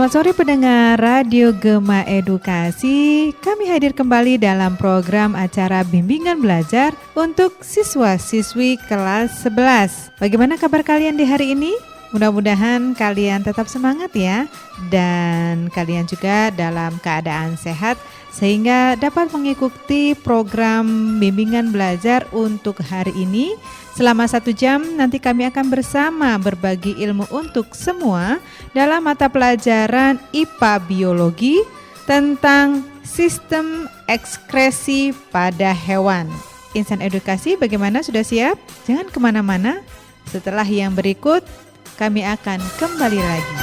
Selamat sore pendengar Radio Gema Edukasi. Kami hadir kembali dalam program acara bimbingan belajar untuk siswa-siswi kelas 11. Bagaimana kabar kalian di hari ini? Mudah-mudahan kalian tetap semangat ya, dan kalian juga dalam keadaan sehat sehingga dapat mengikuti program bimbingan belajar untuk hari ini. Selama 1 jam nanti kami akan bersama berbagi ilmu untuk semua dalam mata pelajaran IPA Biologi tentang sistem ekskresi pada hewan. Insan Edukasi bagaimana, sudah siap? Jangan kemana-mana, setelah yang berikut kami akan kembali lagi.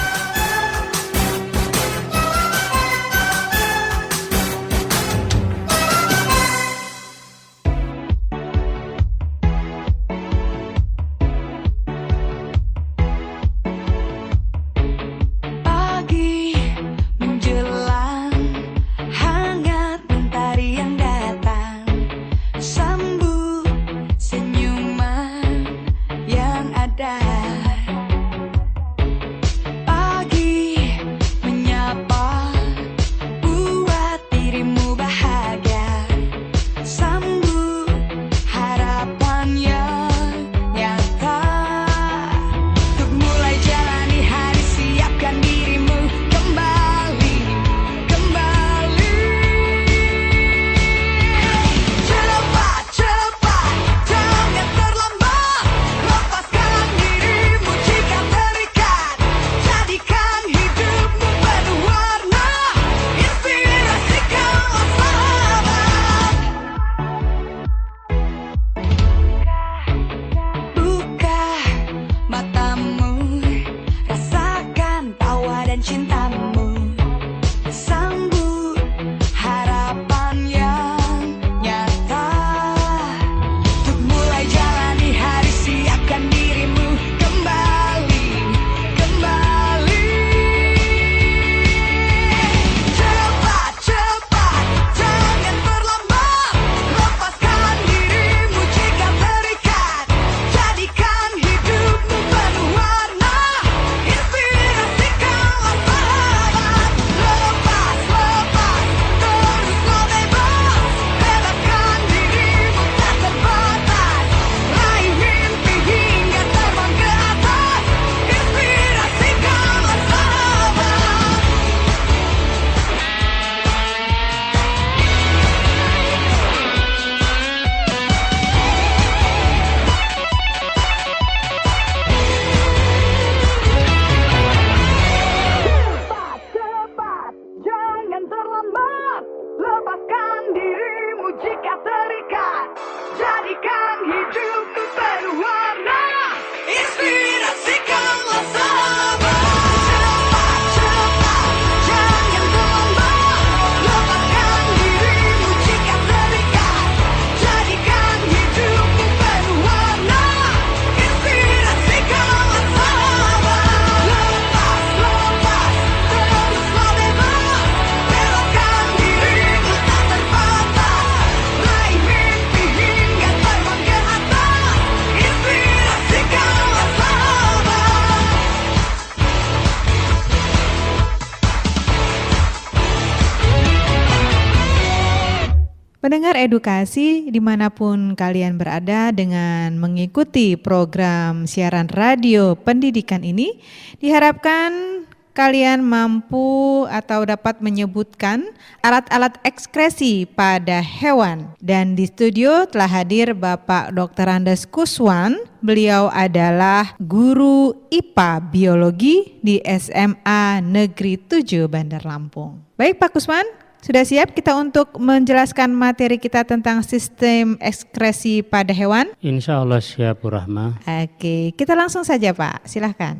Pendengar edukasi dimanapun kalian berada, dengan mengikuti program siaran radio pendidikan ini, diharapkan kalian mampu atau dapat menyebutkan alat-alat ekskresi pada hewan. Dan di studio telah hadir Bapak Dr. Andes Kuswan. Beliau adalah guru IPA Biologi di SMA Negeri 7 Bandar Lampung. Baik Pak Kuswan, sudah siap kita untuk menjelaskan materi kita tentang sistem ekskresi pada hewan? Insya Allah siap, Bu Rahma. Oke, kita langsung saja Pak, silahkan.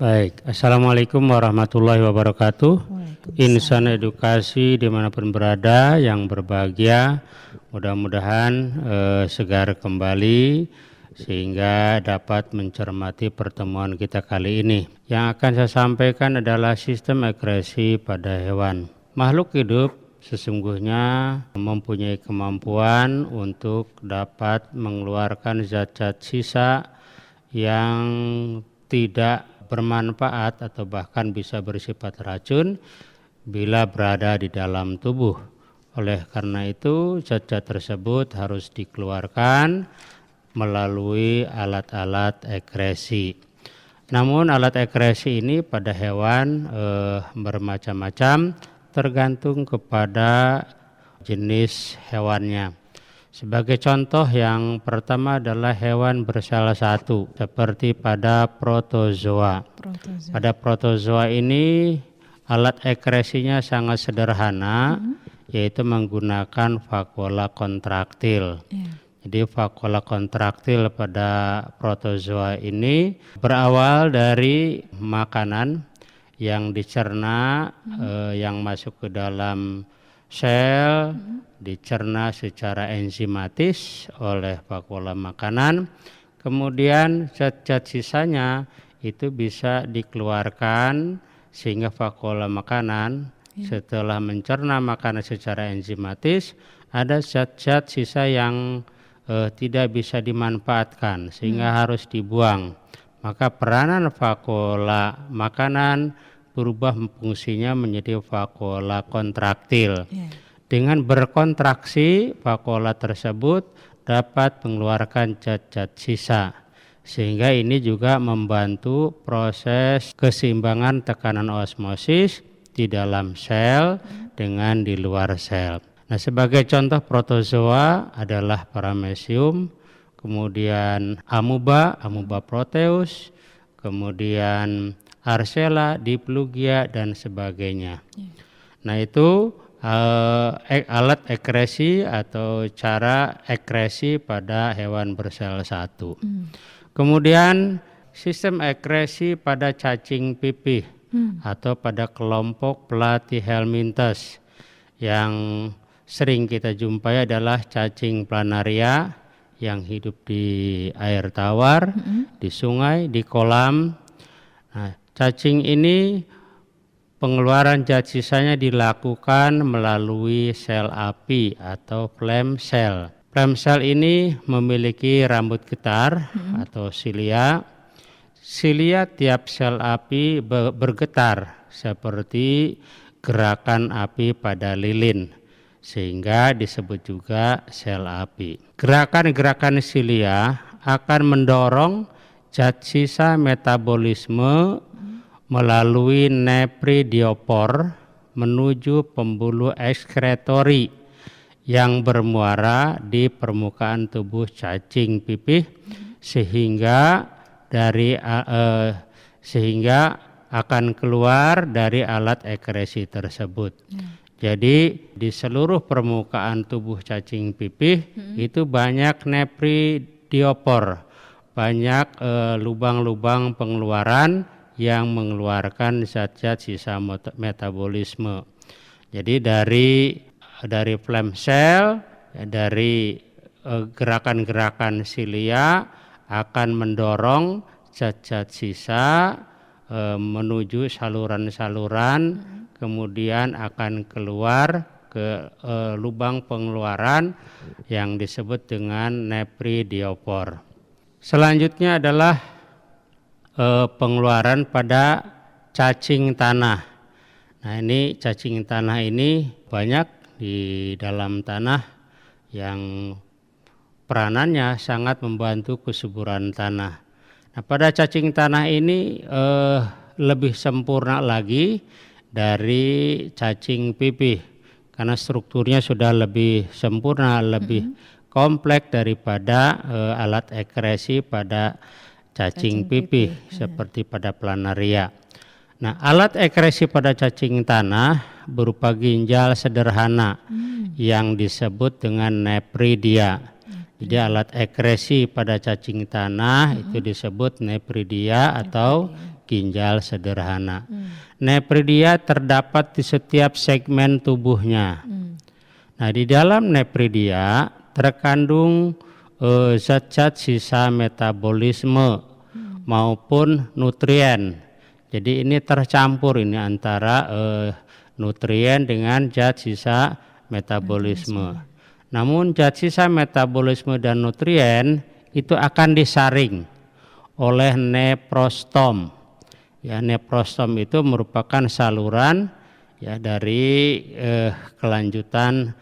Baik, Assalamualaikum warahmatullahi wabarakatuh. Insan edukasi dimanapun berada yang berbahagia, mudah-mudahan segar kembali sehingga dapat mencermati pertemuan kita kali ini. Yang akan saya sampaikan adalah sistem ekskresi pada hewan. Makhluk hidup sesungguhnya mempunyai kemampuan untuk dapat mengeluarkan zat-zat sisa yang tidak bermanfaat atau bahkan bisa bersifat racun bila berada di dalam tubuh. Oleh karena itu zat-zat tersebut harus dikeluarkan melalui alat-alat ekskresi. Namun alat ekskresi ini pada hewan bermacam-macam tergantung kepada jenis hewannya. Sebagai contoh yang pertama adalah hewan bersel satu seperti pada protozoa. Pada protozoa ini alat ekskresinya sangat sederhana, yaitu menggunakan vakuola kontraktil. Jadi vakuola kontraktil pada protozoa ini berawal dari makanan yang dicerna, yang masuk ke dalam sel, dicerna secara enzimatis oleh vakuola makanan, kemudian zat-zat sisanya itu bisa dikeluarkan sehingga vakuola makanan setelah mencerna makanan secara enzimatis ada zat-zat sisa yang tidak bisa dimanfaatkan sehingga harus dibuang. Maka peranan vakuola makanan berubah fungsinya menjadi vakuola kontraktil. Dengan berkontraksi, vakuola tersebut dapat mengeluarkan zat-zat sisa. Sehingga ini juga membantu proses keseimbangan tekanan osmosis di dalam sel dengan di luar sel. Nah, sebagai contoh protozoa adalah Paramecium, kemudian Amoeba proteus, kemudian Arcella, Diplugia dan sebagainya. Nah, itu alat ekskresi atau cara ekskresi pada hewan bersel satu. Kemudian sistem ekskresi pada cacing pipih atau pada kelompok Platyhelminthes yang sering kita jumpai adalah cacing planaria yang hidup di air tawar, di sungai, di kolam. Nah, cacing ini pengeluaran zat sisanya dilakukan melalui sel api atau flem cell. Flem cell ini memiliki rambut getar atau silia. Silia tiap sel api bergetar seperti gerakan api pada lilin, sehingga disebut juga sel api. Gerakan-gerakan silia akan mendorong zat sisa metabolisme melalui nepridiopor menuju pembuluh ekskretori yang bermuara di permukaan tubuh cacing pipih sehingga akan keluar dari alat ekskresi tersebut. Jadi di seluruh permukaan tubuh cacing pipih itu banyak nepridiopor, banyak lubang-lubang pengeluaran yang mengeluarkan zat-zat sisa metabolisme. Jadi dari flem cell, dari gerakan-gerakan silia akan mendorong zat-zat sisa menuju saluran-saluran, kemudian akan keluar ke lubang pengeluaran yang disebut dengan nepridiopor. Selanjutnya adalah pengeluaran pada cacing tanah. Nah, ini cacing tanah ini banyak di dalam tanah yang peranannya sangat membantu kesuburan tanah. Nah, pada cacing tanah ini lebih sempurna lagi dari cacing pipih karena strukturnya sudah lebih sempurna, lebih kompleks daripada alat ekskresi pada cacing pipih seperti pada planaria. Nah, alat ekskresi pada cacing tanah berupa ginjal sederhana yang disebut dengan nepridia. Jadi alat ekskresi pada cacing tanah itu disebut nepridia atau ginjal sederhana. Nepridia terdapat di setiap segmen tubuhnya. Nah, di dalam nepridia terkandung zat-zat sisa metabolisme maupun nutrien. Jadi ini tercampur ini antara nutrien dengan zat sisa metabolisme. Namun zat sisa metabolisme dan nutrien itu akan disaring oleh neprostom Ya, neprostom itu merupakan saluran ya dari kelanjutan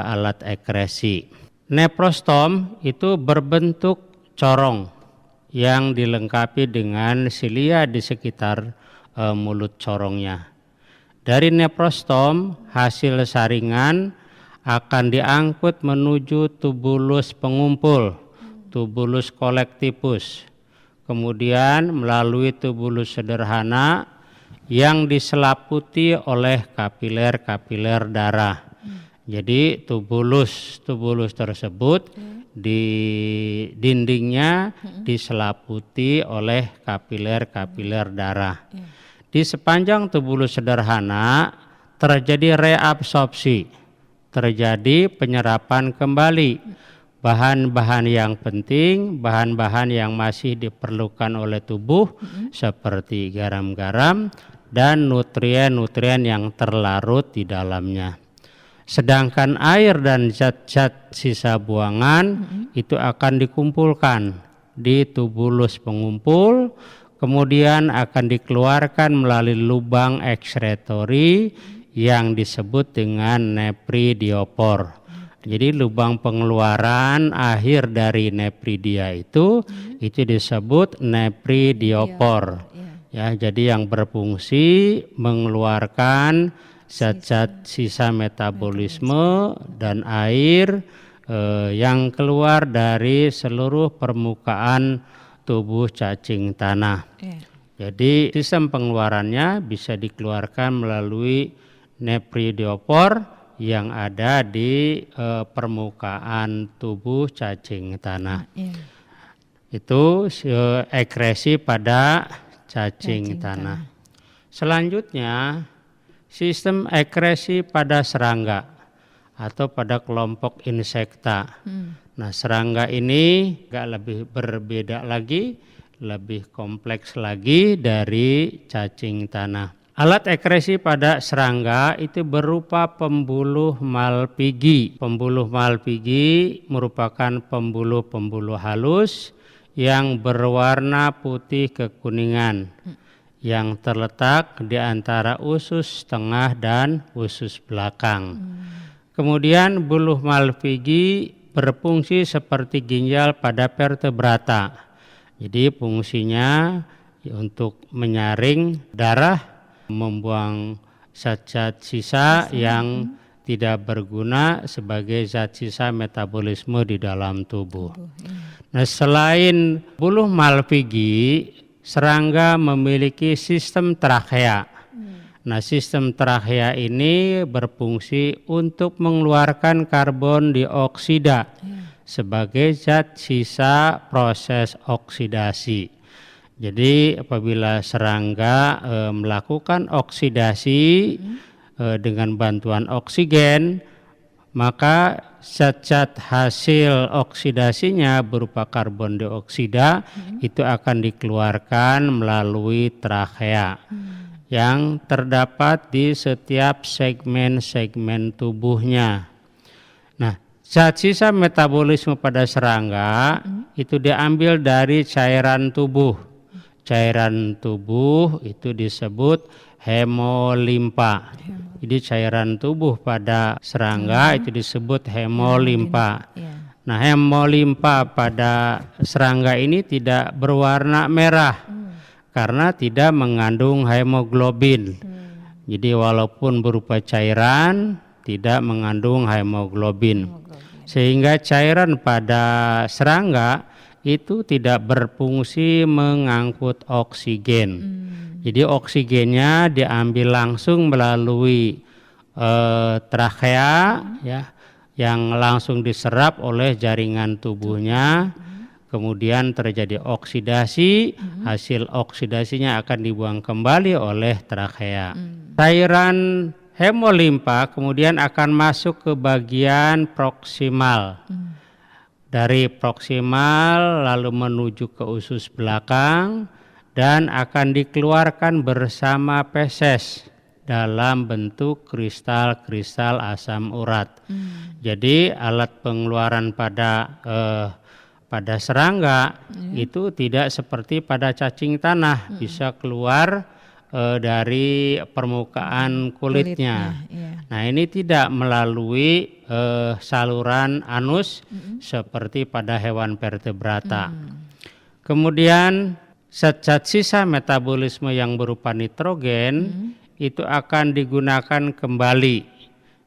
alat ekresi. Neprostom itu berbentuk corong yang dilengkapi dengan silia di sekitar mulut corongnya. Dari neprostom, hasil saringan akan diangkut menuju tubulus pengumpul, tubulus kolektivus. Kemudian melalui tubulus sederhana yang diselaputi oleh kapiler-kapiler darah. Jadi tubulus tersebut di dindingnya diselaputi oleh kapiler-kapiler darah. Di sepanjang tubulus sederhana terjadi reabsorpsi, terjadi penyerapan kembali bahan-bahan yang penting, bahan-bahan yang masih diperlukan oleh tubuh seperti garam-garam dan nutrien-nutrien yang terlarut di dalamnya. Sedangkan air dan zat-zat sisa buangan itu akan dikumpulkan di tubulus pengumpul, kemudian akan dikeluarkan melalui lubang ekskretori yang disebut dengan nepridiopor. Jadi lubang pengeluaran akhir dari nepridia itu disebut nepridiopor. Ya, jadi yang berfungsi mengeluarkan zat-zat sisa metabolisme dan air yang keluar dari seluruh permukaan tubuh cacing tanah. Jadi sistem pengeluarannya bisa dikeluarkan melalui nepridiopor yang ada di permukaan tubuh cacing tanah. Itu ekresi pada cacing tanah. Selanjutnya sistem ekresi pada serangga atau pada kelompok insekta. Nah, serangga ini lebih berbeda lagi, lebih kompleks lagi dari cacing tanah. Alat ekresi pada serangga itu berupa pembuluh malpighi. Pembuluh malpighi merupakan pembuluh-pembuluh halus yang berwarna putih kekuningan yang terletak di antara usus tengah dan usus belakang. Kemudian buluh malpighi berfungsi seperti ginjal pada vertebrata. Jadi fungsinya untuk menyaring darah, membuang zat-zat sisa yang tidak berguna sebagai zat sisa metabolisme di dalam tubuh. Nah, selain buluh malpighi, serangga memiliki sistem trachea. Nah, sistem trachea ini berfungsi untuk mengeluarkan karbon dioksida sebagai zat sisa proses oksidasi. Jadi apabila serangga melakukan oksidasi dengan bantuan oksigen, maka zat-zat hasil oksidasinya berupa karbon dioksida itu akan dikeluarkan melalui trachea yang terdapat di setiap segmen-segmen tubuhnya. Nah, zat sisa metabolisme pada serangga itu diambil dari cairan tubuh. Cairan tubuh itu disebut hemolimpa. Jadi cairan tubuh pada serangga itu disebut hemolimpa. Nah, hemolimpa pada serangga ini tidak berwarna merah karena tidak mengandung hemoglobin. Jadi walaupun berupa cairan tidak mengandung hemoglobin. Sehingga cairan pada serangga itu tidak berfungsi mengangkut oksigen. Jadi oksigennya diambil langsung melalui trachea ya, yang langsung diserap oleh jaringan tubuhnya. Kemudian terjadi oksidasi, hasil oksidasinya akan dibuang kembali oleh trachea. Cairan hemolimpa kemudian akan masuk ke bagian proksimal. Dari proksimal lalu menuju ke usus belakang dan akan dikeluarkan bersama feses dalam bentuk kristal-kristal asam urat. Jadi alat pengeluaran pada pada serangga itu tidak seperti pada cacing tanah, bisa keluar dari permukaan kulitnya. Nah, ini tidak melalui saluran anus seperti pada hewan vertebrata. Kemudian zat sisa metabolisme yang berupa nitrogen itu akan digunakan kembali.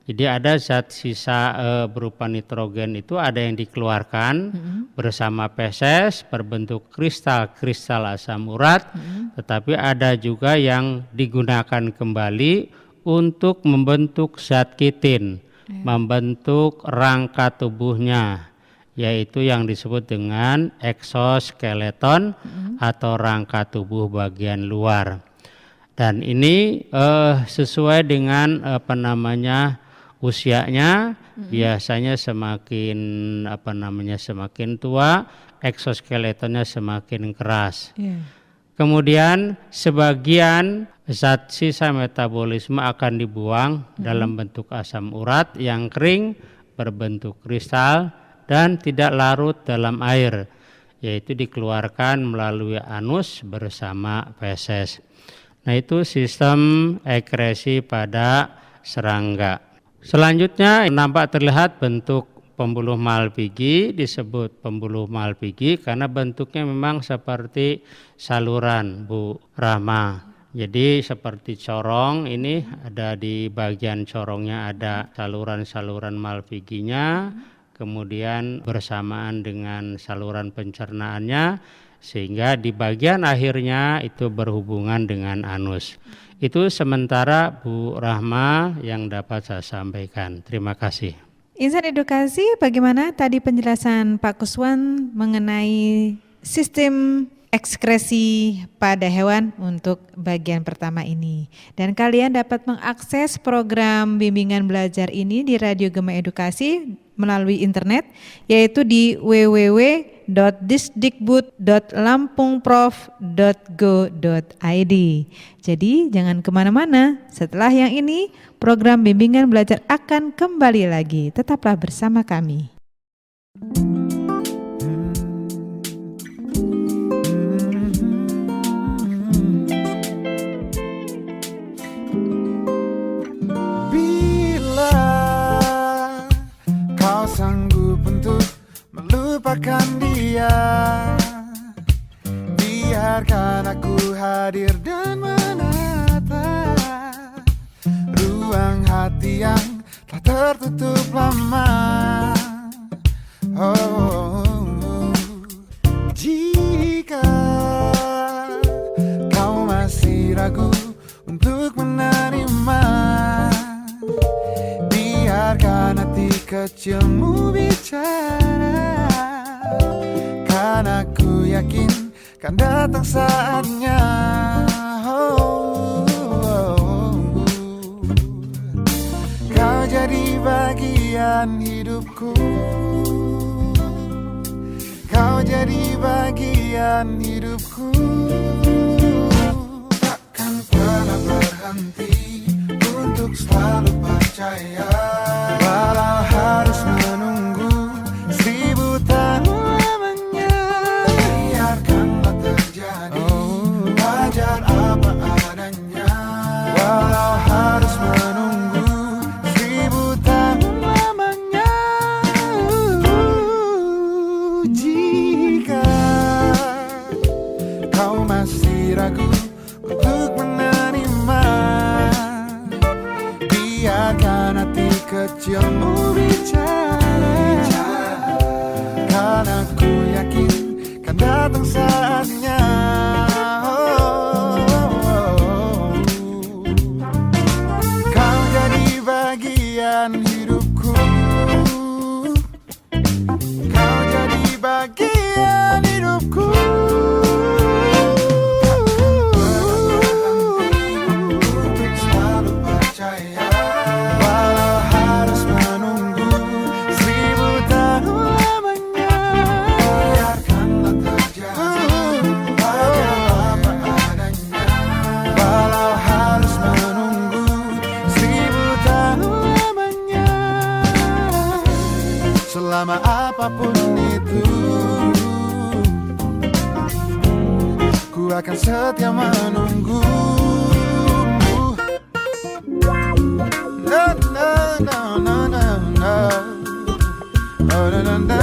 Jadi ada zat sisa berupa nitrogen itu ada yang dikeluarkan bersama feses berbentuk kristal asam urat, tetapi ada juga yang digunakan kembali untuk membentuk zat kitin, membentuk rangka tubuhnya, yaitu yang disebut dengan eksoskeleton atau rangka tubuh bagian luar. Dan ini sesuai dengan usianya, biasanya semakin semakin tua, eksoskeletonnya semakin keras. Kemudian sebagian zat sisa metabolisme akan dibuang dalam bentuk asam urat yang kering berbentuk kristal dan tidak larut dalam air, yaitu dikeluarkan melalui anus bersama feses. Nah, itu sistem ekskresi pada serangga. Selanjutnya nampak terlihat bentuk pembuluh Malpighi, disebut pembuluh Malpighi karena bentuknya memang seperti saluran, Bu Rahma. Jadi seperti corong, ini ada di bagian corongnya ada saluran-saluran Malpighinya, kemudian bersamaan dengan saluran pencernaannya, sehingga di bagian akhirnya itu berhubungan dengan anus. Itu sementara Bu Rahma yang dapat saya sampaikan. Terima kasih. Insan edukasi, bagaimana tadi penjelasan Pak Kuswan mengenai sistem ekskresi pada hewan untuk bagian pertama ini. Dan kalian dapat mengakses program bimbingan belajar ini di Radio Gema Edukasi melalui internet, yaitu di www.disdikbud.lampungprof.go.id. Jadi jangan kemana-mana, setelah yang ini program bimbingan belajar akan kembali lagi. Tetaplah bersama kami. Lupakan dia, biarkan aku hadir dan menatap ruang hati yang telah tertutup lama. Jika kau masih ragu untuk menerima, biarkan hati kecilmu bicara. Karena aku yakin kan datang saatnya. Kau jadi bagian hidupku, kau jadi bagian hidupku. Takkan pernah berhenti untuk selalu percaya, walau harus menunggu 1000 tahun. Walau harus menunggu 1000 tahun lamanya. Jika kau masih ragu untuk menerima, biarkan hati kecilmu bicara. Karena ku yakin kan datang saatnya. Hidupku, kau jadi bagian hidupku. Untuk selalu percaya, walau harus menunggu akan setia menunggu. Na na na na na na. Oh, na na na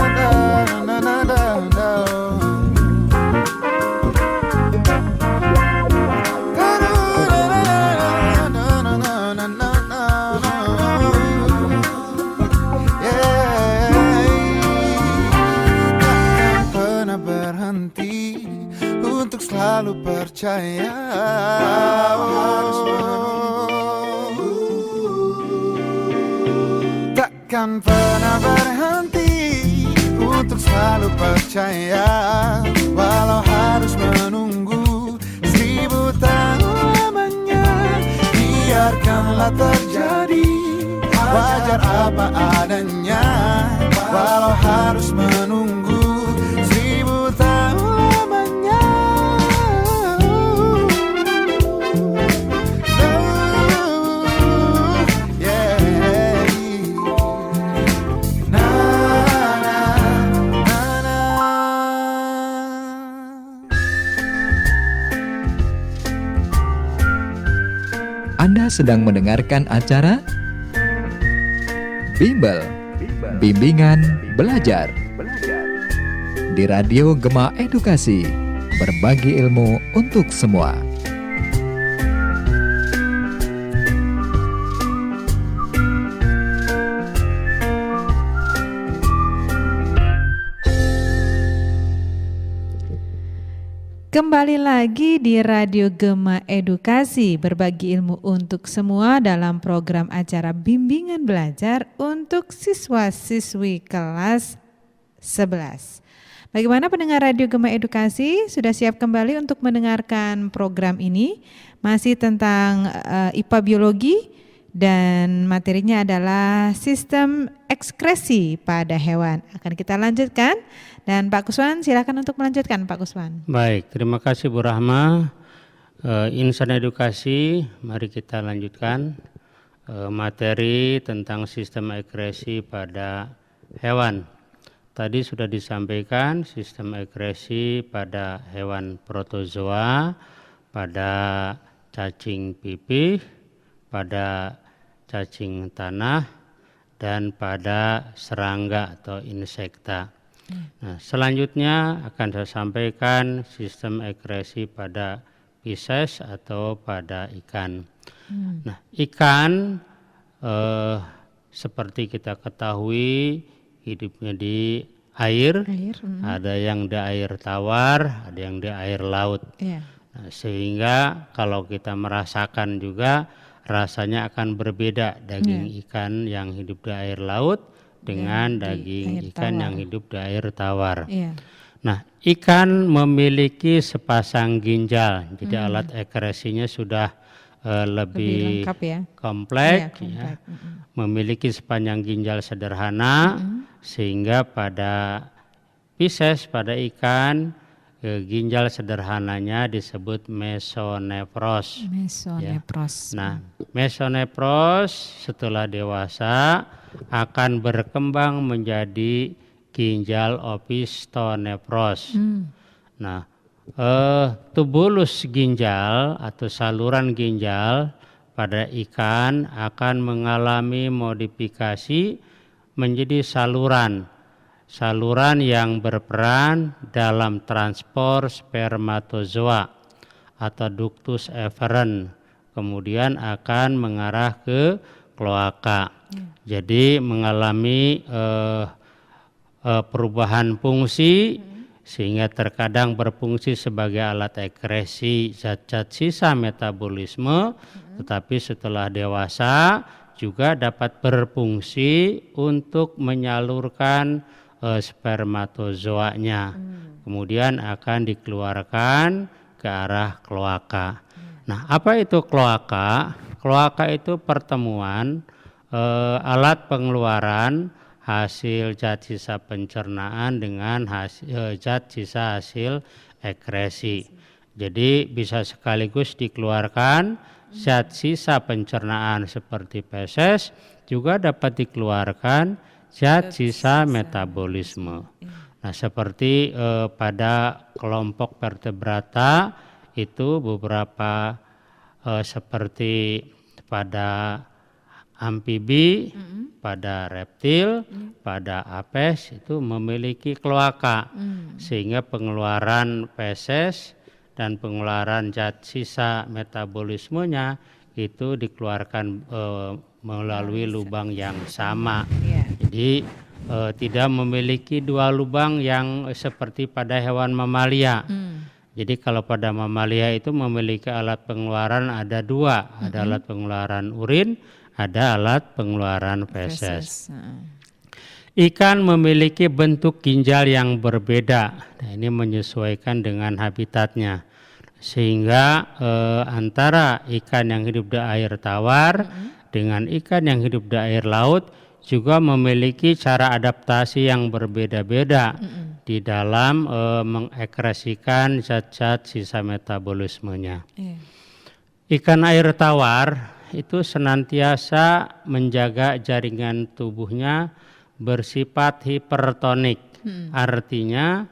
na na na na. Selalu percaya harus menunggu, takkan pernah berhenti untuk selalu percaya, walau harus menunggu 1000 tahun lamanya. Biarkanlah terjadi, wajar apa adanya, walau harus menunggu 1000 tahun lamanya. Anda sedang mendengarkan acara Bimbel, Bimbingan Belajar di Radio Gema Edukasi, berbagi ilmu untuk semua. Kembali lagi di Radio Gema Edukasi, berbagi ilmu untuk semua dalam program acara bimbingan belajar untuk siswa-siswi kelas 11. Bagaimana pendengar Radio Gema Edukasi? Sudah siap kembali untuk mendengarkan program ini? Masih tentang IPA Biologi dan materinya adalah sistem ekskresi pada hewan. Akan kita lanjutkan. Dan Pak Kuswan, silakan untuk melanjutkan, Pak Kuswan. Baik, terima kasih Bu Rahma. Insan Edukasi, mari kita lanjutkan materi tentang sistem ekskresi pada hewan. Tadi sudah disampaikan sistem ekskresi pada hewan protozoa, pada cacing pipih, pada cacing tanah, dan pada serangga atau insekta. Nah, selanjutnya akan saya sampaikan sistem ekskresi pada Pisces atau pada ikan. Nah, ikan seperti kita ketahui hidupnya di air. Ada yang di air tawar, ada yang di air laut. Nah, sehingga kalau kita merasakan juga rasanya akan berbeda daging ikan yang hidup di air laut dengan daging ikan yang hidup di air tawar. Nah, ikan memiliki sepasang ginjal, jadi alat ekskresinya sudah lebih lengkap, kompleks. Memiliki sepanjang ginjal sederhana, sehingga pada Pisces, pada ikan, ginjal sederhananya disebut mesonefros. Nah, mesonefros setelah dewasa akan berkembang menjadi ginjal opistonefros. Nah, tubulus ginjal atau saluran ginjal pada ikan akan mengalami modifikasi menjadi saluran yang berperan dalam transport spermatozoa atau ductus efferent, kemudian akan mengarah ke kloaka. Jadi mengalami perubahan fungsi sehingga terkadang berfungsi sebagai alat ekskresi zat-zat sisa metabolisme, tetapi setelah dewasa juga dapat berfungsi untuk menyalurkan spermatozoanya. Kemudian akan dikeluarkan ke arah kloaka. Nah, apa itu kloaka? Kloaka itu pertemuan alat pengeluaran hasil zat sisa pencernaan dengan zat sisa hasil ekskresi. Jadi bisa sekaligus dikeluarkan zat sisa pencernaan seperti feses, juga dapat dikeluarkan zat sisa metabolisme. Nah, seperti pada kelompok vertebrata itu beberapa seperti pada amfibi, pada reptil, pada apes itu memiliki kloaka, sehingga pengeluaran feses dan pengeluaran zat sisa metabolismenya itu dikeluarkan melalui lubang yang sama. Jadi tidak memiliki dua lubang yang seperti pada hewan mamalia. Jadi kalau pada mamalia itu memiliki alat pengeluaran ada dua, ada alat pengeluaran urin, ada alat pengeluaran feses. Ikan memiliki bentuk ginjal yang berbeda. Nah, ini menyesuaikan dengan habitatnya. Sehingga antara ikan yang hidup di air tawar dengan ikan yang hidup di air laut juga memiliki cara adaptasi yang berbeda-beda di dalam mengekskresikan zat-zat sisa metabolismenya. Ikan air tawar itu senantiasa menjaga jaringan tubuhnya bersifat hipertonik. Artinya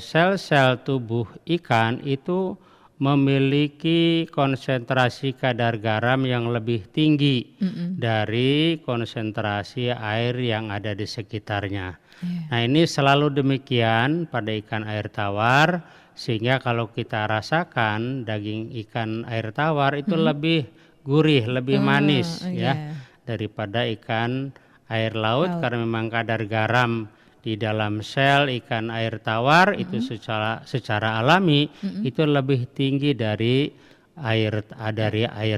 sel-sel tubuh ikan itu memiliki konsentrasi kadar garam yang lebih tinggi dari konsentrasi air yang ada di sekitarnya. Nah, ini selalu demikian pada ikan air tawar, sehingga kalau kita rasakan daging ikan air tawar itu lebih gurih, lebih manis daripada ikan air laut karena memang kadar garam di dalam sel ikan air tawar itu secara alami itu lebih tinggi dari air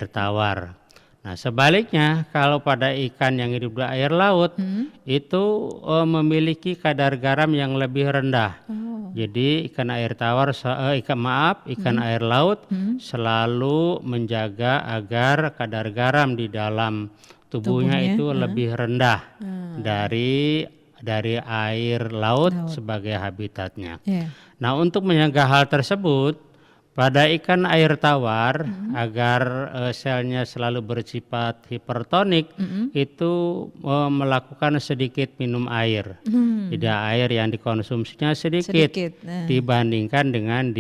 tawar. Nah, sebaliknya kalau pada ikan yang hidup di air laut itu memiliki kadar garam yang lebih rendah. Jadi ikan air laut selalu menjaga agar kadar garam di dalam tubuhnya itu lebih rendah dari air laut sebagai habitatnya. Nah, untuk mencegah hal tersebut, pada ikan air tawar agar selnya selalu bersifat hipertonik itu melakukan sedikit minum air. Jadi air yang dikonsumsinya sedikit. Dibandingkan dengan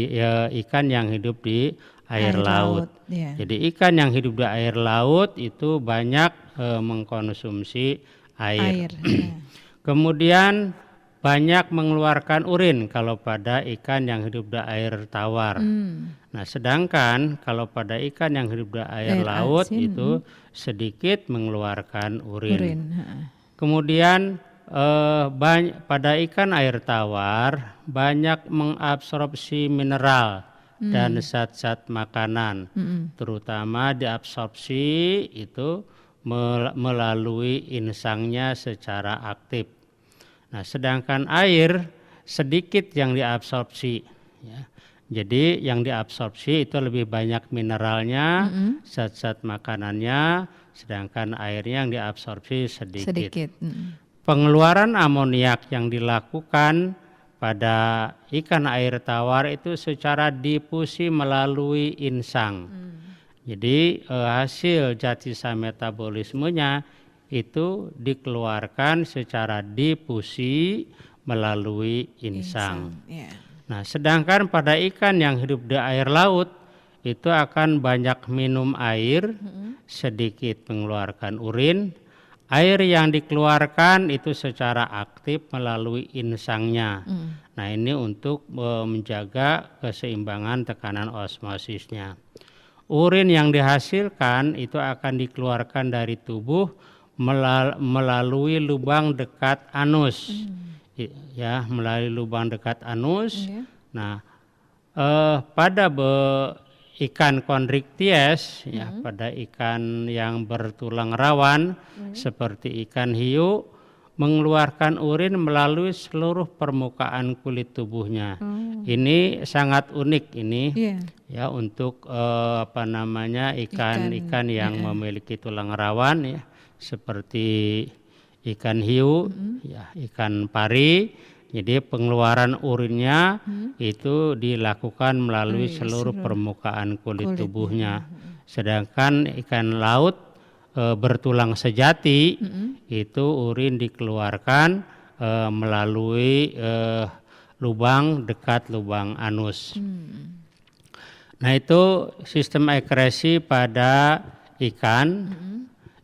ikan yang hidup di air laut. Jadi ikan yang hidup di air laut itu banyak mengkonsumsi air. Kemudian banyak mengeluarkan urin kalau pada ikan yang hidup di air tawar. Nah, sedangkan kalau pada ikan yang hidup di air laut itu sedikit mengeluarkan urin. Kemudian pada ikan air tawar banyak mengabsorpsi mineral dan zat-zat makanan, terutama diabsorpsi itu melalui insangnya secara aktif. Nah, sedangkan air sedikit yang diabsorpsi. Jadi yang diabsorpsi itu lebih banyak mineralnya, zat-zat makanannya, sedangkan airnya yang diabsorpsi sedikit. Pengeluaran amoniak yang dilakukan pada ikan air tawar itu secara difusi melalui insang. Jadi hasil zat sisa metabolismenya itu dikeluarkan secara difusi melalui insang. Nah, sedangkan pada ikan yang hidup di air laut itu akan banyak minum air, sedikit mengeluarkan urin. Air yang dikeluarkan itu secara aktif melalui insangnya. Nah, ini untuk menjaga keseimbangan tekanan osmosisnya. Urin yang dihasilkan itu akan dikeluarkan dari tubuh melalui lubang dekat anus. Melalui lubang dekat anus. Nah, pada ikan chondrichthyes, pada ikan yang bertulang rawan seperti ikan hiu, mengeluarkan urin melalui seluruh permukaan kulit tubuhnya. Ini sangat unik ini untuk ikan yang memiliki tulang rawan seperti ikan hiu, ikan pari. Jadi pengeluaran urinnya itu dilakukan melalui seluruh permukaan kulit tubuhnya. Sedangkan ikan laut bertulang sejati itu urin dikeluarkan melalui lubang dekat lubang anus. Nah itu sistem ekskresi pada ikan,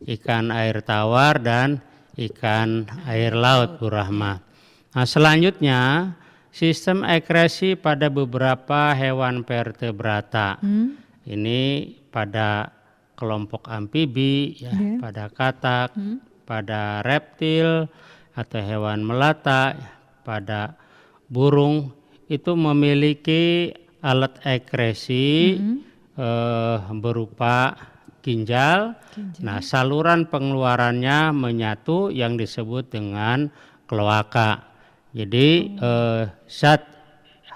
ikan air tawar dan ikan air laut, Bu Rahma. Nah selanjutnya sistem ekskresi pada beberapa hewan vertebrata. Ini pada kelompok amfibi, ya, pada katak, pada reptil atau hewan melata, pada burung itu memiliki alat ekskresi berupa ginjal. Nah, saluran pengeluarannya menyatu yang disebut dengan kloaka. Jadi zat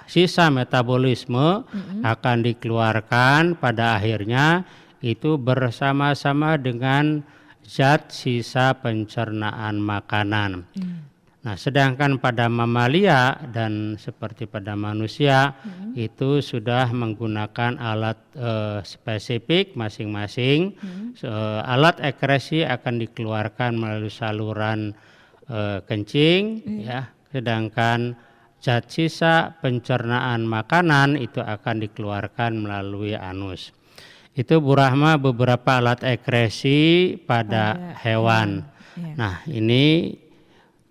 sisa metabolisme akan dikeluarkan pada akhirnya itu bersama-sama dengan zat sisa pencernaan makanan. Nah, sedangkan pada mamalia dan seperti pada manusia itu sudah menggunakan alat spesifik masing-masing. Alat ekskresi akan dikeluarkan melalui saluran kencing, ya. Sedangkan zat sisa pencernaan makanan itu akan dikeluarkan melalui anus. Itu Bu Rahma beberapa alat ekskresi pada hewan. Nah, ini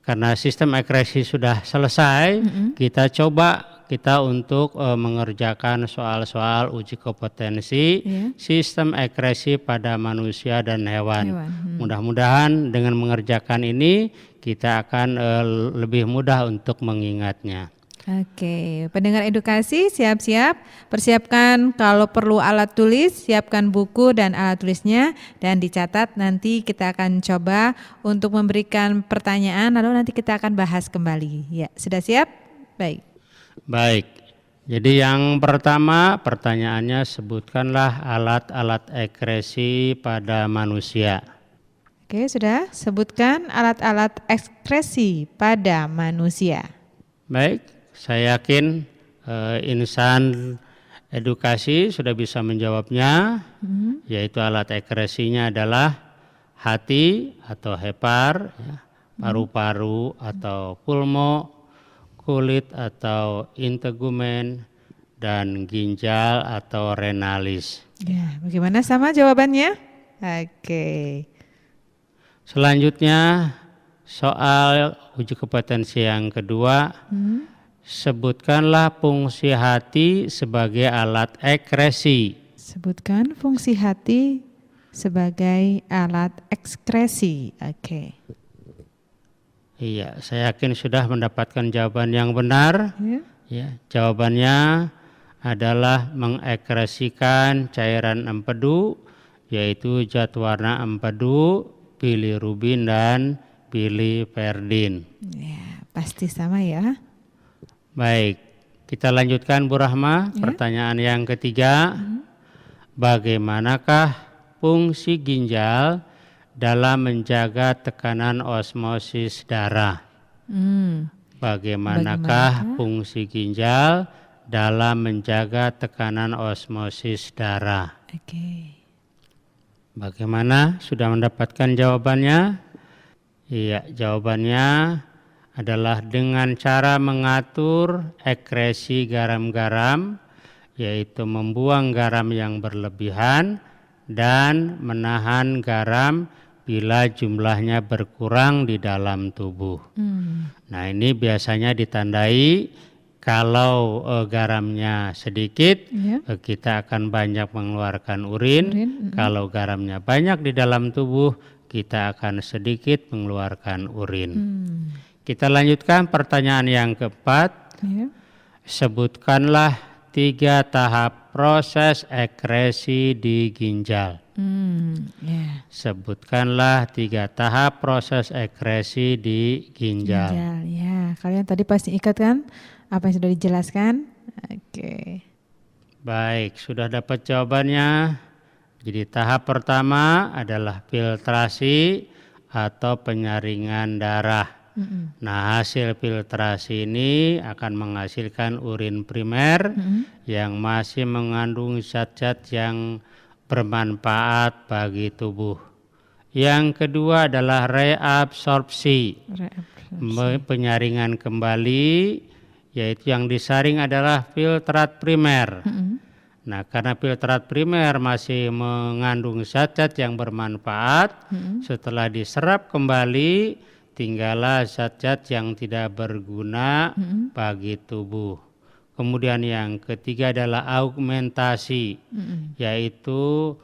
karena sistem ekskresi sudah selesai, kita untuk mengerjakan soal-soal uji kompetensi sistem ekskresi pada manusia dan hewan. Mudah-mudahan dengan mengerjakan ini kita akan lebih mudah untuk mengingatnya. Oke, pendengar edukasi siap-siap, persiapkan kalau perlu alat tulis, siapkan buku dan alat tulisnya dan dicatat. Nanti kita akan coba untuk memberikan pertanyaan lalu nanti kita akan bahas kembali. Ya, sudah siap? Baik. Jadi yang pertama pertanyaannya sebutkanlah alat-alat ekskresi pada manusia. Oke, sudah. Sebutkan alat-alat ekskresi pada manusia. Baik. Saya yakin insan edukasi sudah bisa menjawabnya, yaitu alat ekskresinya adalah hati atau hepar, ya, paru-paru atau pulmo, kulit atau integumen, dan ginjal atau renalis. Ya, bagaimana sama jawabannya? Oke. Selanjutnya soal uji kompetensi yang kedua. Sebutkanlah fungsi hati sebagai alat ekskresi. Sebutkan fungsi hati sebagai alat ekskresi. Oke. Iya, saya yakin sudah mendapatkan jawaban yang benar. Ya, jawabannya adalah mengekskresikan cairan empedu, yaitu zat warna empedu, bilirubin dan biliverdin. Ya, pasti sama ya. Baik, kita lanjutkan Bu Rahma. Pertanyaan yang ketiga, bagaimanakah fungsi ginjal dalam menjaga tekanan osmosis darah? Bagaimanakah fungsi ginjal dalam menjaga tekanan osmosis darah? Oke. Bagaimana? Sudah mendapatkan jawabannya? Iya, jawabannya adalah dengan cara mengatur ekskresi garam-garam, yaitu membuang garam yang berlebihan dan menahan garam bila jumlahnya berkurang di dalam tubuh. Nah, ini biasanya ditandai kalau garamnya sedikit, kita akan banyak mengeluarkan urin. Kalau garamnya banyak di dalam tubuh, kita akan sedikit mengeluarkan urin. Kita lanjutkan pertanyaan yang keempat. Sebutkanlah 3 tahap proses ekskresi di ginjal. Sebutkanlah 3 tahap proses ekskresi di ginjal. Ya, kalian tadi pasti ingat kan apa yang sudah dijelaskan? Oke. Baik, sudah dapat jawabannya. Jadi tahap pertama adalah filtrasi atau penyaringan darah. Nah, hasil filtrasi ini akan menghasilkan urin primer yang masih mengandung zat-zat yang bermanfaat bagi tubuh. Yang kedua adalah reabsorpsi. Penyaringan kembali, yaitu yang disaring adalah filtrat primer. Nah, karena filtrat primer masih mengandung zat-zat yang bermanfaat, setelah diserap kembali tinggallah zat-zat yang tidak berguna bagi tubuh. Kemudian yang ketiga adalah augmentasi, yaitu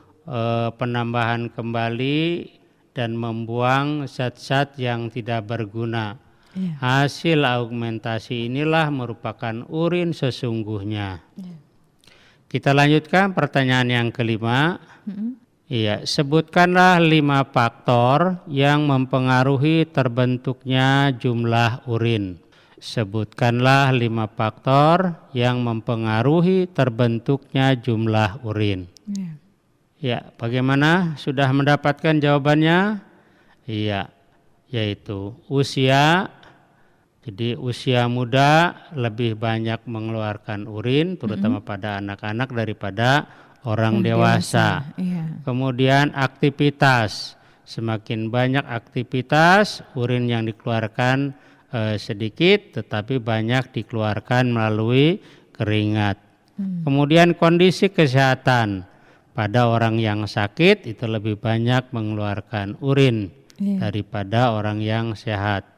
penambahan kembali dan membuang zat-zat yang tidak berguna. Hasil augmentasi inilah merupakan urin sesungguhnya. Kita lanjutkan pertanyaan yang kelima. Iya, sebutkanlah 5 faktor yang mempengaruhi terbentuknya jumlah urin. Sebutkanlah 5 faktor yang mempengaruhi terbentuknya jumlah urin. Ya, bagaimana? Sudah mendapatkan jawabannya? Iya, yaitu usia. Jadi usia muda lebih banyak mengeluarkan urin, terutama pada anak-anak daripada orang dewasa. Kemudian aktivitas. Semakin banyak aktivitas, urin yang dikeluarkan sedikit, tetapi banyak dikeluarkan melalui keringat. Kemudian kondisi kesehatan. Pada orang yang sakit itu lebih banyak mengeluarkan urin daripada orang yang sehat.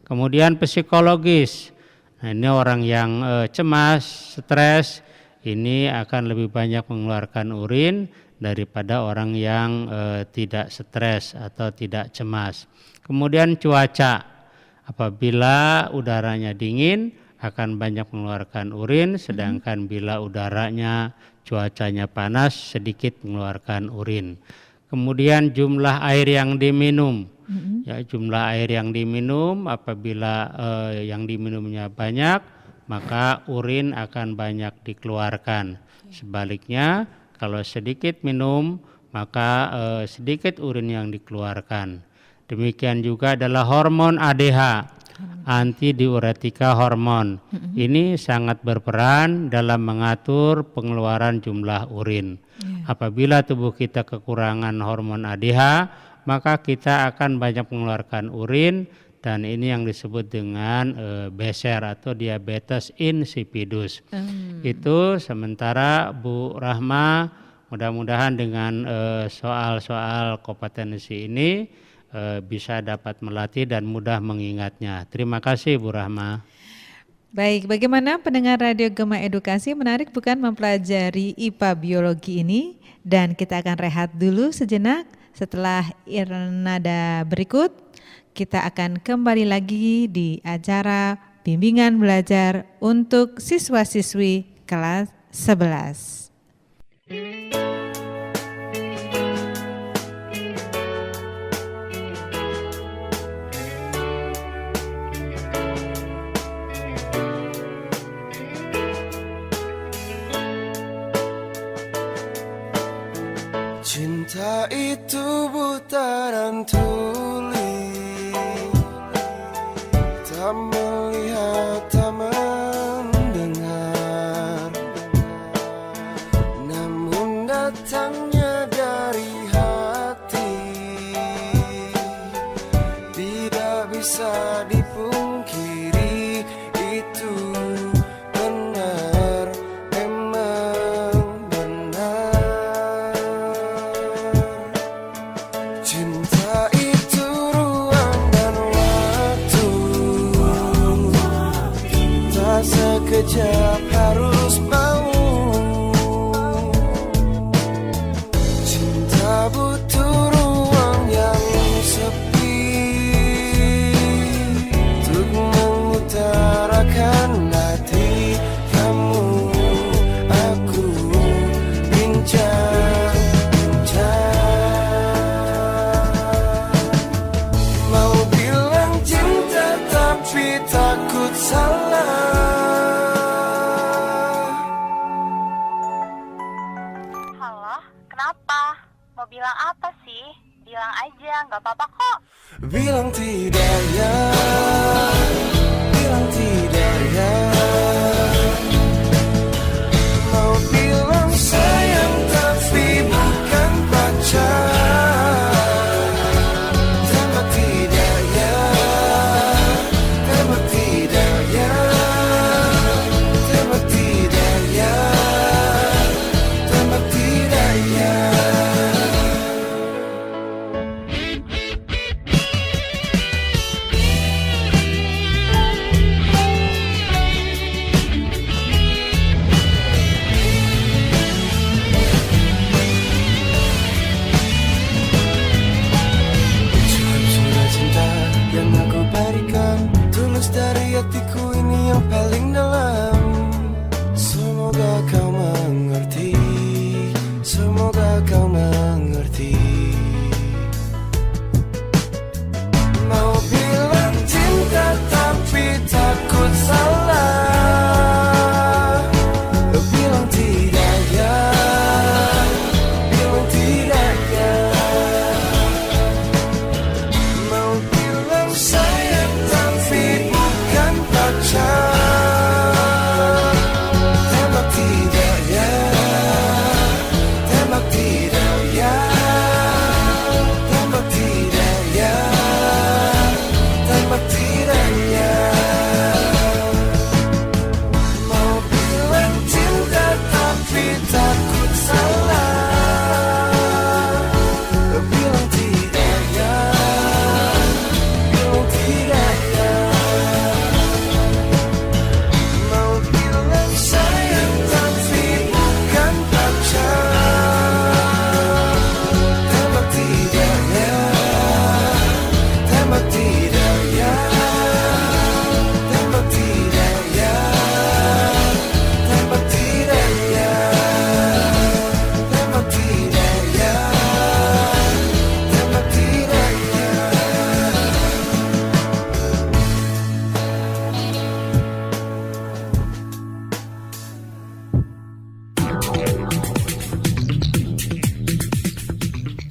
Kemudian psikologis. Nah, ini orang yang cemas, stres, ini akan lebih banyak mengeluarkan urin daripada orang yang tidak stres atau tidak cemas. Kemudian cuaca. Apabila udaranya dingin akan banyak mengeluarkan urin, sedangkan bila udaranya cuacanya panas sedikit mengeluarkan urin. Kemudian jumlah air yang diminum. Ya, jumlah air yang diminum, apabila yang diminumnya banyak, maka urin akan banyak dikeluarkan. Sebaliknya, kalau sedikit minum, maka sedikit urin yang dikeluarkan. Demikian juga adalah hormon ADH, antidiuretika hormon. Ini sangat berperan dalam mengatur pengeluaran jumlah urin. Apabila tubuh kita kekurangan hormon ADH, maka kita akan banyak mengeluarkan urin, dan ini yang disebut dengan BSR atau diabetes insipidus. Itu sementara Bu Rahma, mudah-mudahan dengan soal-soal kompetensi ini bisa dapat melatih dan mudah mengingatnya. Terima kasih Bu Rahma. Baik, bagaimana pendengar Radio Gema Edukasi? Menarik bukan mempelajari IPA biologi ini? Dan kita akan rehat dulu sejenak. Setelah nada berikut, kita akan kembali lagi di acara bimbingan belajar untuk siswa-siswi kelas 11. Cinta itu buta dan tuli, tak melihat, tak mendengar, namun datangnya dari hati, tidak bisa dipungkiri, itu benar, memang benar. Cinta itu ruang dan waktu, tak sekejap harus mau. Cinta butuh ruang yang sepi untuk mengutarakan hati. Kamu, aku, mau bilang cinta tapi takut salah. Halo, kenapa? Mau bilang apa sih? Bilang aja, nggak apa-apa kok. Bilang tidak ya, bilang tidak ya. Mau bilang sayang tapi bukan pacar. Tembak tidak ya, tembak tidak ya, tembak tidak ya.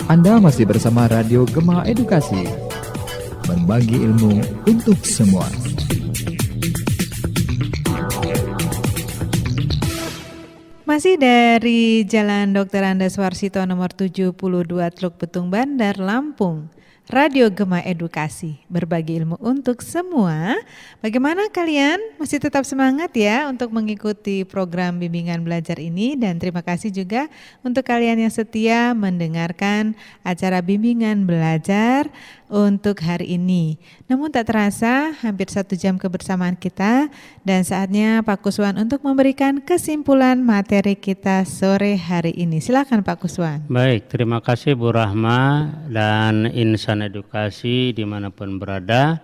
Anda masih bersama Radio Gema Edukasi, berbagi ilmu untuk semua. Masih dari Jalan Dr. Andes Warsito nomor 72 Teluk Betung Bandar, Lampung. Radio Gema Edukasi, berbagi ilmu untuk semua. Bagaimana kalian? Masih tetap semangat ya untuk mengikuti program bimbingan belajar ini, dan terima kasih juga untuk kalian yang setia mendengarkan acara bimbingan belajar untuk hari ini. Namun tak terasa hampir 1 jam kebersamaan kita, dan saatnya Pak Kuswan untuk memberikan kesimpulan materi kita sore hari ini. Silakan Pak Kuswan. Baik, terima kasih Bu Rahma dan insan edukasi dimanapun berada.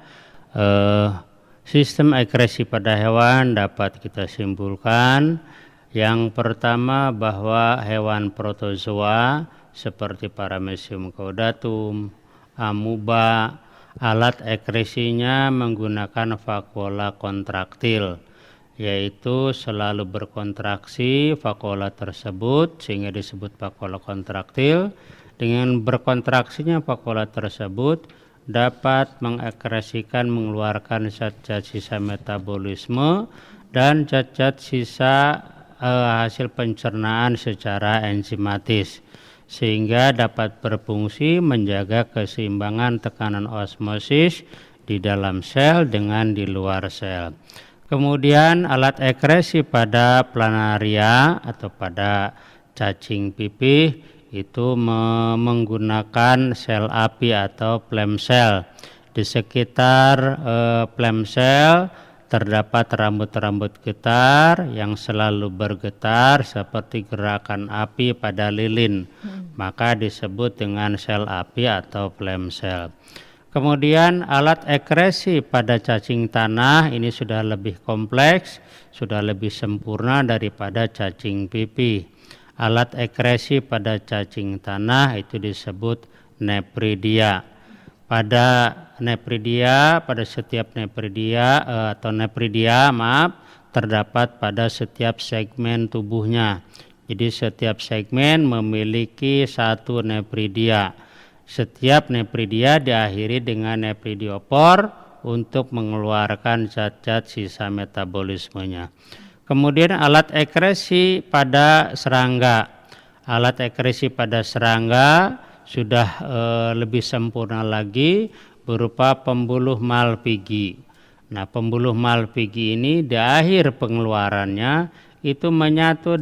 Sistem ekskresi pada hewan dapat kita simpulkan. Yang pertama bahwa hewan protozoa seperti Paramecium caudatum, amuba, alat ekskresinya menggunakan vakuola kontraktil, yaitu selalu berkontraksi vakuola tersebut sehingga disebut vakuola kontraktil. Dengan berkontraksinya vakuola tersebut dapat mengekskresikan, mengeluarkan zat-zat sisa metabolisme dan zat-zat sisa hasil pencernaan secara enzimatis, sehingga dapat berfungsi menjaga keseimbangan tekanan osmosis di dalam sel dengan di luar sel. Kemudian alat ekskresi pada planaria atau pada cacing pipih itu menggunakan sel api atau phloem cell. Di sekitar phloem cell terdapat rambut-rambut getar yang selalu bergetar seperti gerakan api pada lilin, maka disebut dengan sel api atau phloem cell. Kemudian alat ekskresi pada cacing tanah ini sudah lebih kompleks, sudah lebih sempurna daripada cacing pipih. Alat ekskresi pada cacing tanah itu disebut nepridia. Pada setiap nepridia terdapat pada setiap segmen tubuhnya. Jadi setiap segmen memiliki satu nepridia. Setiap nepridia diakhiri dengan nepridiopor untuk mengeluarkan zat-zat sisa metabolismenya. Kemudian alat ekskresi pada serangga. Alat ekskresi pada serangga sudah lebih sempurna lagi berupa pembuluh Malpighi. Nah, pembuluh Malpighi ini di akhir pengeluarannya itu menyatu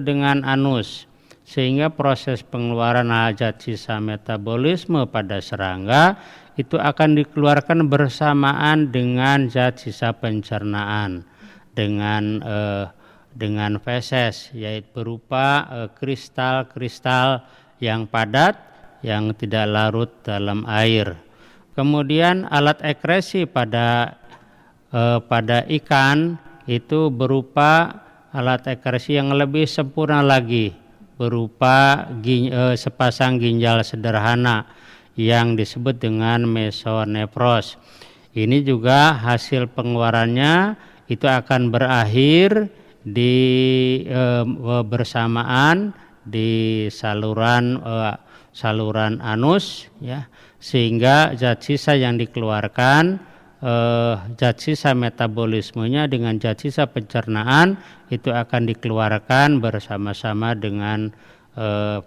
dengan anus, sehingga proses pengeluaran zat sisa metabolisme pada serangga itu akan dikeluarkan bersamaan dengan zat sisa pencernaan dengan feses, yaitu berupa kristal-kristal yang padat yang tidak larut dalam air. Kemudian alat ekskresi pada ikan itu berupa alat ekskresi yang lebih sempurna lagi, berupa sepasang ginjal sederhana yang disebut dengan mesonefros. Ini juga hasil pengeluarannya itu akan berakhir bersamaan di saluran anus, ya, sehingga zat sisa yang dikeluarkan, zat sisa metabolismenya dengan zat sisa pencernaan itu akan dikeluarkan bersama-sama dengan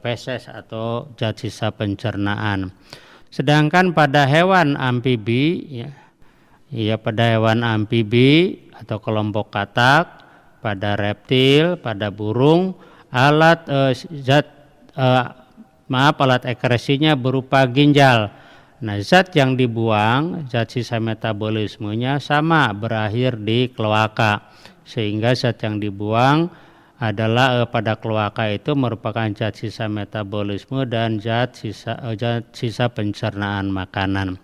feses atau zat sisa pencernaan. Sedangkan pada hewan amfibi, pada hewan amfibi atau kelompok katak, pada reptil, pada burung, alat ekskresinya berupa ginjal. Nah, zat yang dibuang, zat sisa metabolismenya sama berakhir di kloaka, sehingga zat yang dibuang adalah pada kloaka itu merupakan zat sisa metabolisme dan zat sisa pencernaan makanan.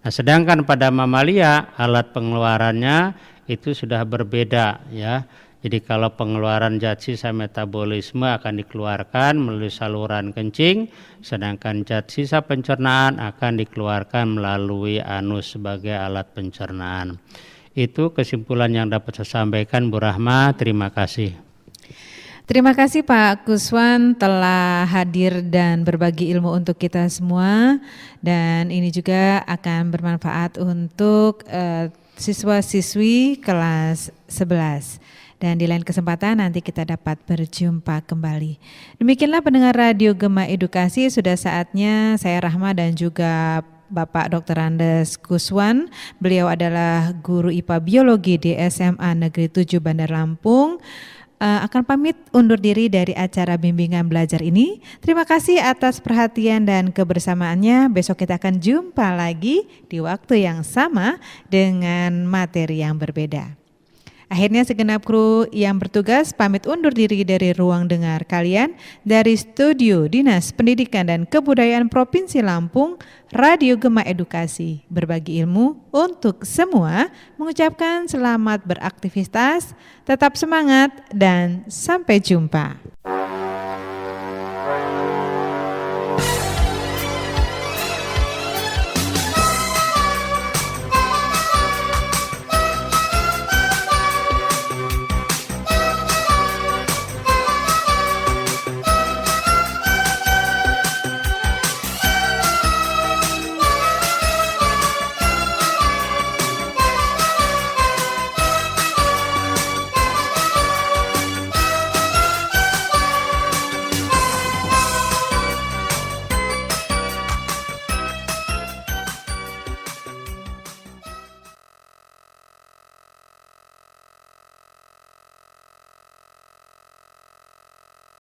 Nah, sedangkan pada mamalia alat pengeluarannya itu sudah berbeda, ya. Jadi kalau pengeluaran zat sisa metabolisme akan dikeluarkan melalui saluran kencing, sedangkan zat sisa pencernaan akan dikeluarkan melalui anus sebagai alat pencernaan. Itu kesimpulan yang dapat saya sampaikan, Bu Rahma. Terima kasih. Terima kasih Pak Kuswan telah hadir dan berbagi ilmu untuk kita semua, dan ini juga akan bermanfaat untuk siswa-siswi kelas 11. Dan di lain kesempatan nanti kita dapat berjumpa kembali. Demikianlah pendengar Radio Gema Edukasi, sudah saatnya saya Rahma dan juga Bapak Dr. Andes Kuswan, beliau adalah guru IPA Biologi di SMA Negeri 7 Bandar Lampung, akan pamit undur diri dari acara bimbingan belajar ini. Terima kasih atas perhatian dan kebersamaannya. Besok kita akan jumpa lagi di waktu yang sama dengan materi yang berbeda. Akhirnya segenap kru yang bertugas pamit undur diri dari ruang dengar kalian dari studio Dinas Pendidikan dan Kebudayaan Provinsi Lampung, Radio Gema Edukasi, berbagi ilmu untuk semua, mengucapkan selamat beraktivitas, tetap semangat dan sampai jumpa.